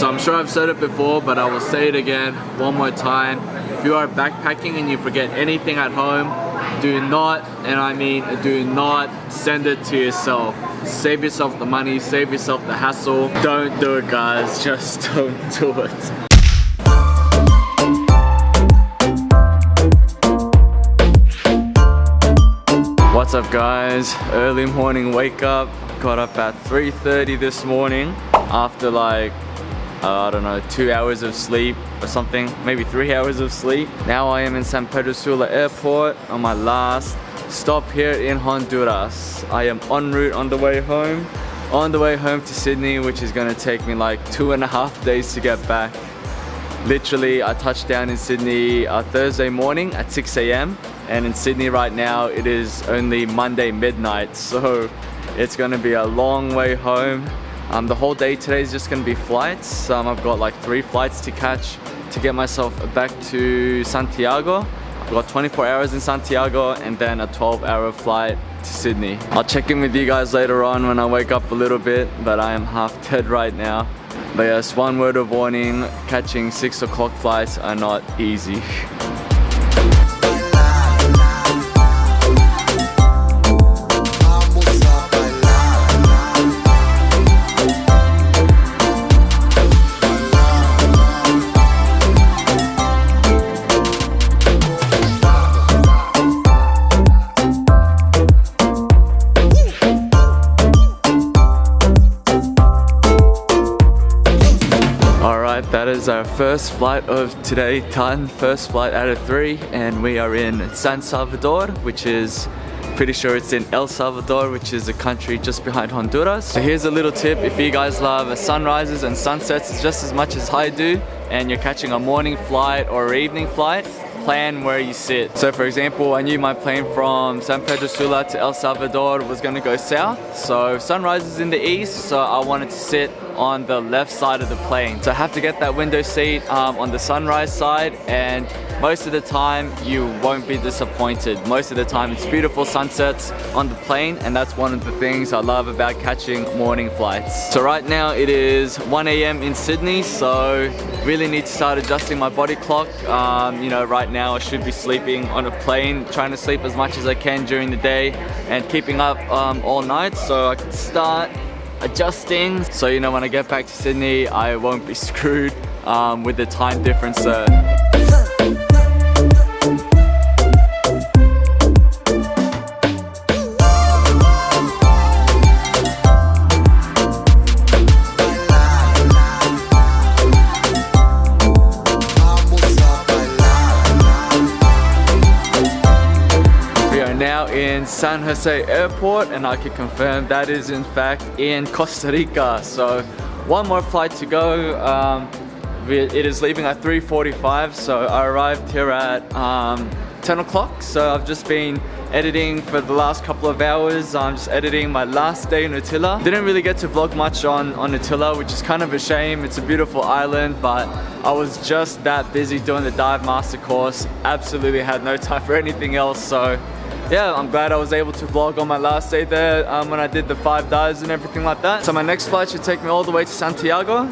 So I'm sure I've said it before, but I will say it again one more time. If you are backpacking and you forget anything at home, do not, and I mean do not, send it to yourself. Save yourself the money, save yourself the hassle. Don't do it, guys, just don't do it. What's up, guys? Early morning wake up. Got up at 3:30 this morning after like I don't know, 2 hours of sleep or something, maybe 3 hours of sleep. Now I am in San Pedro Sula Airport on my last stop here in Honduras. I am en route on the way home to Sydney, which is gonna take me like 2.5 days to get back. Literally, I touched down in Sydney Thursday morning at 6 AM, and in Sydney right now it is only Monday midnight, so it's gonna be a long way home. The whole day today is just gonna be flights. I've got like 3 flights to catch to get myself back to Santiago. I've got 24 hours in Santiago and then a 12-hour flight to Sydney. I'll check in with you guys later on when I wake up a little bit, but I am half dead right now. But yes, one word of warning, catching 6 o'clock flights are not easy. That is our first flight of today done, first flight out of 3, and we are in San Salvador, which is, pretty sure it's in El Salvador, which is a country just behind Honduras. So here's a little tip: if you guys love sunrises and sunsets just as much as I do, and you're catching a morning flight or evening flight, plan where you sit. So for example, I knew my plane from San Pedro Sula to El Salvador was gonna go south, so sunrise is in the east, so I wanted to sit on the left side of the plane. So I have to get that window seat on the sunrise side, and most of the time you won't be disappointed. Most of the time it's beautiful sunsets on the plane, and that's one of the things I love about catching morning flights. So right now it is 1 AM in Sydney, so really need to start adjusting my body clock. You know, right now I should be sleeping on a plane, trying to sleep as much as I can during the day and keeping up all night, so I can start adjusting. So you know, when I get back to Sydney, I won't be screwed with the time difference there. Now in San Jose Airport, and I can confirm that is in fact in Costa Rica. So one more flight to go. It is leaving at 3:45, so I arrived here at 10 o'clock. So I've just been editing for the last couple of hours. I'm just editing my last day in Utila. Didn't really get to vlog much on Utila, which is kind of a shame. It's a beautiful island, but I was just that busy doing the dive master course. Absolutely had no time for anything else. So yeah, I'm glad I was able to vlog on my last day there when I did the 5 dives and everything like that. So my next flight should take me all the way to Santiago.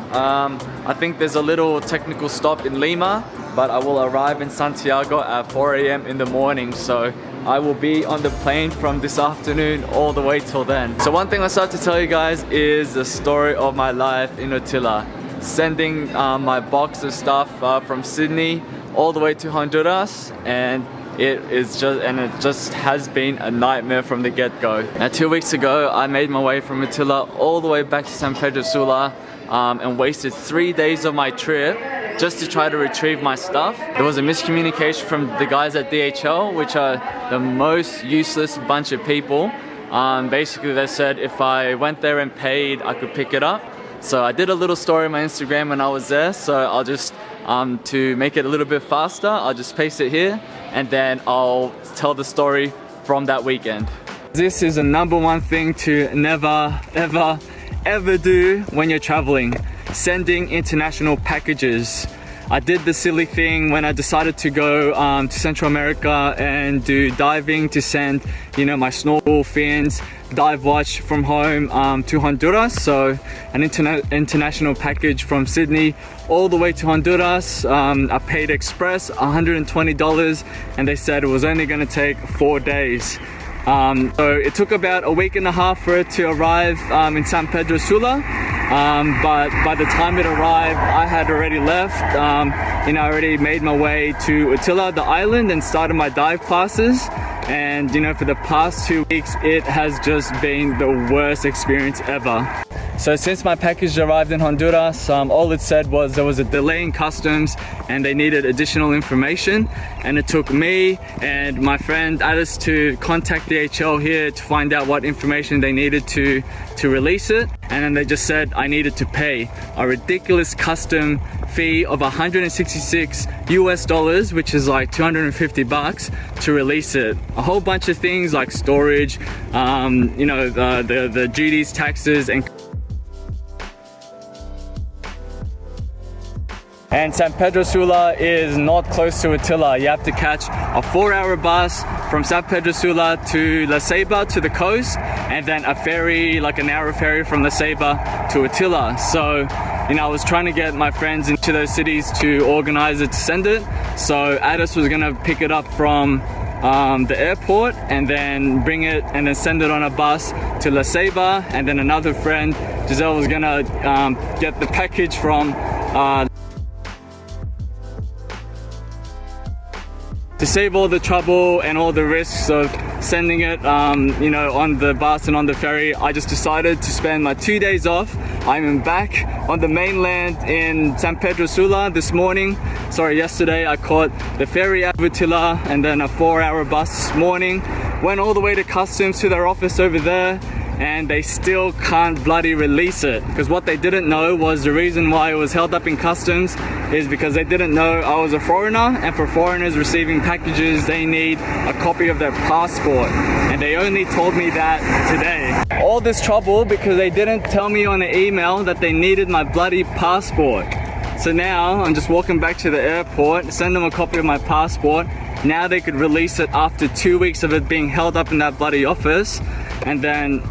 I think there's a little technical stop in Lima, but I will arrive in Santiago at 4 AM in the morning. So I will be on the plane from this afternoon all the way till then. So one thing I start to tell you guys is the story of my life in Utila. Sending my box of stuff from Sydney all the way to Honduras, and it just has been a nightmare from the get-go. Now 2 weeks ago, I made my way from Utila all the way back to San Pedro Sula and wasted 3 days of my trip just to try to retrieve my stuff. There was a miscommunication from the guys at DHL, which are the most useless bunch of people. Basically they said if I went there and paid, I could pick it up. So I did a little story on my Instagram when I was there, so I'll just, to make it a little bit faster, I'll just paste it here, and then I'll tell the story from that weekend. This is the #1 thing to never, ever do when you're traveling: sending international packages. I did the silly thing when I decided to go to Central America and do diving, to send, you know, my snorkel, fins, dive watch from home to Honduras. So an international package from Sydney all the way to Honduras. I paid express $120 and they said it was only going to take 4 days. So it took about a week and a half for it to arrive in San Pedro Sula, but by the time it arrived I had already left. You know, I already made my way to Utila, the island, and started my dive classes. And you know, for the past 2 weeks it has just been the worst experience ever. So since my package arrived in Honduras, all it said was there was a delay in customs and they needed additional information, and it took me and my friend Alice to contact DHL here to find out what information they needed to release it. And then they just said I needed to pay a ridiculous custom fee of $166 US, which is like 250 bucks, to release it. A whole bunch of things like storage, you know, the duties, taxes, and San Pedro Sula is not close to Utila. You have to catch a 4-hour bus from San Pedro Sula to La Ceiba, to the coast, and then a ferry, like an hour ferry from La Ceiba to Utila. So, you know, I was trying to get my friends into those cities to organize it, to send it. So Addis was gonna pick it up from the airport and then bring it and then send it on a bus to La Ceiba, and then another friend, Giselle, was gonna get the package from to save all the trouble and all the risks of sending it, you know, on the bus and on the ferry. I just decided to spend my 2 days off. I'm back on the mainland in San Pedro Sula this morning. Sorry, yesterday I caught the ferry at Utila and then a 4-hour bus this morning. Went all the way to customs to their office over there, and they still can't bloody release it. Because what they didn't know was the reason why it was held up in customs is because they didn't know I was a foreigner, and for foreigners receiving packages they need a copy of their passport, and they only told me that today. All this trouble because they didn't tell me on the email that they needed my bloody passport. So now I'm just walking back to the airport, send them a copy of my passport. Now they could release it after 2 weeks of it being held up in that bloody office. And then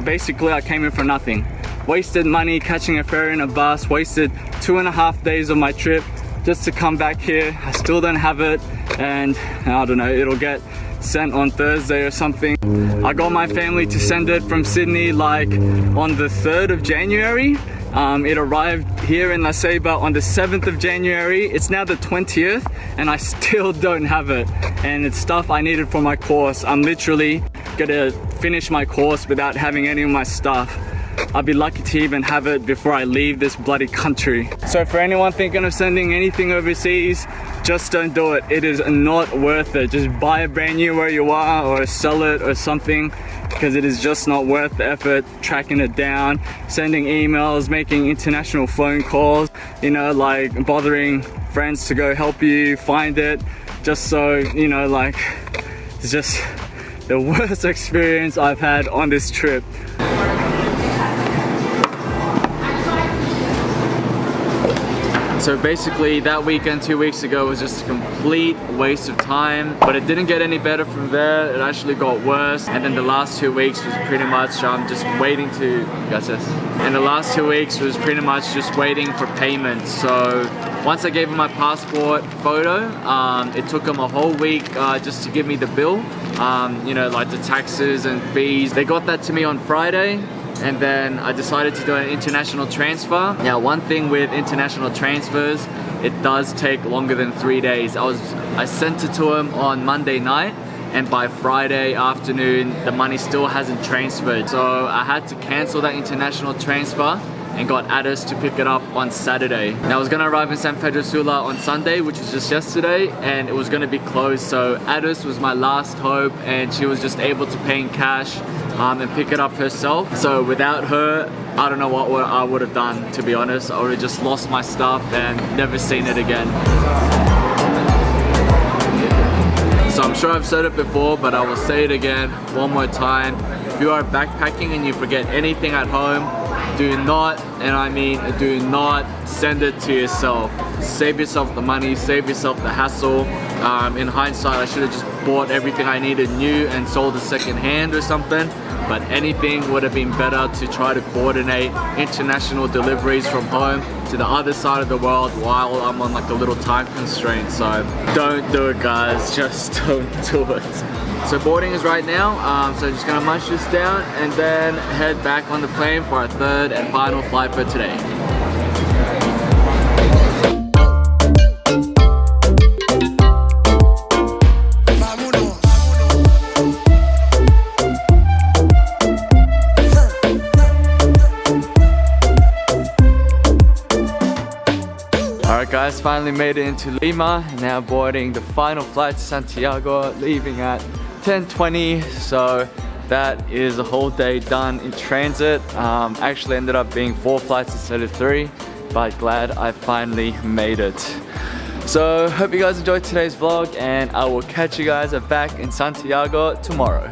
basically I came in for nothing. Wasted money catching a ferry and a bus, wasted 2.5 days of my trip just to come back here. I still don't have it, and I don't know, it'll get sent on Thursday or something. I got my family to send it from Sydney like on the 3rd of January. It arrived here in La Ceiba on the 7th of January. It's now the 20th and I still don't have it. And it's stuff I needed for my course. I'm literally gonna finish my course without having any of my stuff. I'd be lucky to even have it before I leave this bloody country. So for anyone thinking of sending anything overseas, just don't do it. It is not worth it. Just buy a brand new where you are, or sell it or something, because it is just not worth the effort tracking it down, sending emails, making international phone calls, you know, like bothering friends to go help you find it, just so, you know, like, it's just the worst experience I've had on this trip. So basically that weekend 2 weeks ago was just a complete waste of time, but it didn't get any better from there. It actually got worse, and then the last 2 weeks was pretty much just waiting to, and the last 2 weeks was pretty much just waiting for payment. So once I gave them my passport photo, it took them a whole week just to give me the bill, you know, like the taxes and fees. They got that to me on Friday, and then I decided to do an international transfer. Now, one thing with international transfers, it does take longer than 3 days. I sent it to him on Monday night, and by Friday afternoon the money still hasn't transferred. So I had to cancel that international transfer and got Addis to pick it up on Saturday. Now I was gonna arrive in San Pedro Sula on Sunday, which was just yesterday, and it was gonna be closed. So Addis was my last hope, and she was just able to pay in cash and pick it up herself. So without her, I don't know what I would have done, to be honest. I would have just lost my stuff and never seen it again. So I'm sure I've said it before, but I will say it again one more time. If you are backpacking and you forget anything at home, do not and I mean do not send it to yourself. Save yourself the money, save yourself the hassle. In hindsight, I should have just bought everything I needed new and sold it second hand or something, but anything would have been better to try to coordinate international deliveries from home to the other side of the world while I'm on like a little time constraint. So don't do it, guys, just don't do it. So boarding is right now, so just gonna munch this down and then head back on the plane for our third and final flight for today. Alright guys, finally made it into Lima, now boarding the final flight to Santiago, leaving at 10:20, so that is a whole day done in transit. Actually ended up being 4 flights instead of 3, but glad I finally made it. So hope you guys enjoyed today's vlog, and I will catch you guys back in Santiago tomorrow.